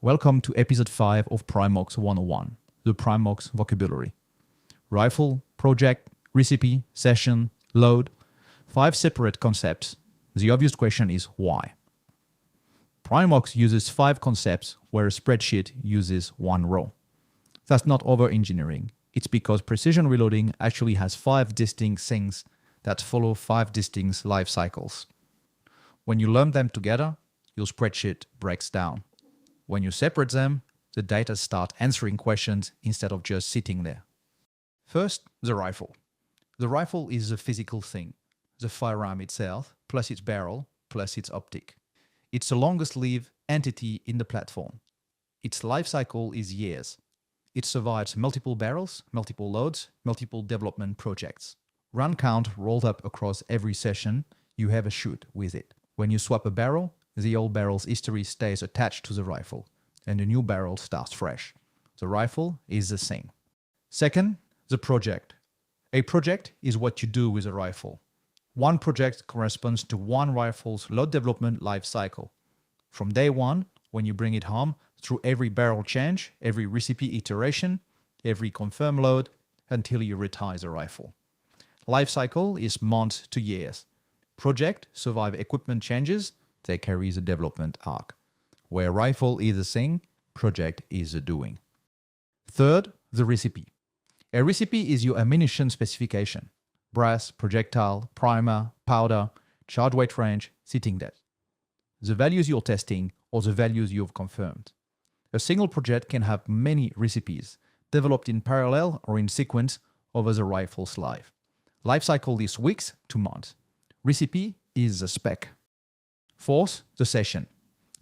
Welcome to episode 5 of Primox 101, the Primox vocabulary. Rifle, project, recipe, session, load, 5 separate concepts. The obvious question is why? Primox uses 5 concepts where a spreadsheet uses 1 row. That's not over-engineering. It's because precision reloading actually has 5 distinct things that follow 5 distinct life cycles. When you lump them together, your spreadsheet breaks down. When you separate them, the data start answering questions instead of just sitting there. First, the rifle. The rifle is a physical thing, the firearm itself, plus its barrel, plus its optic. It's the longest-lived entity in the platform. Its life cycle is years. It survives multiple barrels, multiple loads, multiple development projects. Run count rolled up across every session, you have a shoot with it. When you swap a barrel, the old barrel's history stays attached to the rifle, and the new barrel starts fresh. The rifle is the same. Second, the project. A project is what you do with a rifle. One project corresponds to one rifle's load development life cycle. From day one, when you bring it home, through every barrel change, every recipe iteration, every confirm load, until you retire the rifle. Life cycle is months to years. Project survive equipment changes, they carry the development arc. Where rifle is the thing, project is the doing. Third, the recipe. A recipe is your ammunition specification. Brass, projectile, primer, powder, charge weight range, sitting depth. The values you're testing or the values you've confirmed. A single project can have many recipes, developed in parallel or in sequence over the rifle's life. Life cycle is weeks to months. Recipe is the spec. Fourth, the session.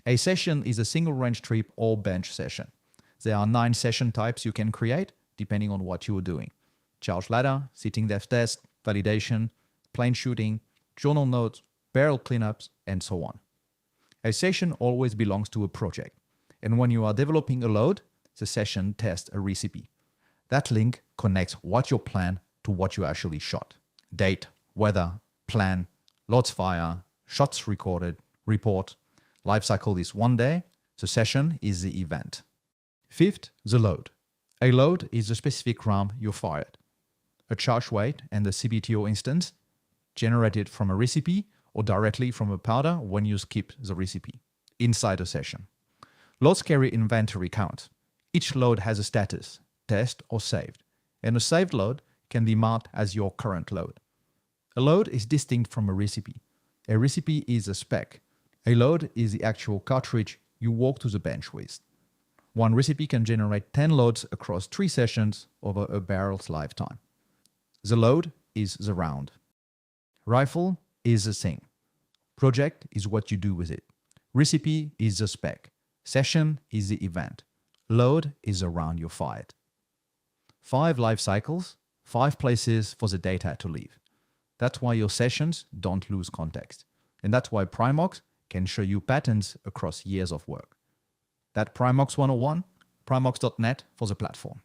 A session is a single range trip or bench session. There are 9 session types you can create depending on what you are doing. Charge ladder, sitting depth test, validation, plain shooting, journal notes, barrel cleanups, and so on. A session always belongs to a project. And when you are developing a load, the session tests a recipe. That link connects what you plan to what you actually shot. Date, weather, plan, loads fire, shots recorded, report. Life cycle is 1 day. The session is the event. Fifth, the load. A load is the specific round you fired. A charge weight and the CBTO instance generated from a recipe or directly from a powder when you skip the recipe inside a session. Loads carry inventory count. Each load has a status, test or saved, and a saved load can be marked as your current load. A load is distinct from a recipe. A recipe is a spec. A load is the actual cartridge you walk to the bench with. One recipe can generate 10 loads across 3 sessions over a barrel's lifetime. The load is the round. Rifle is the thing. Project is what you do with it. Recipe is the spec. Session is the event. Load is the round you fired. 5 life cycles, 5 places for the data to live. That's why your sessions don't lose context. And that's why Primox can show you patterns across years of work. That's Primox 101, primox.net for the platform.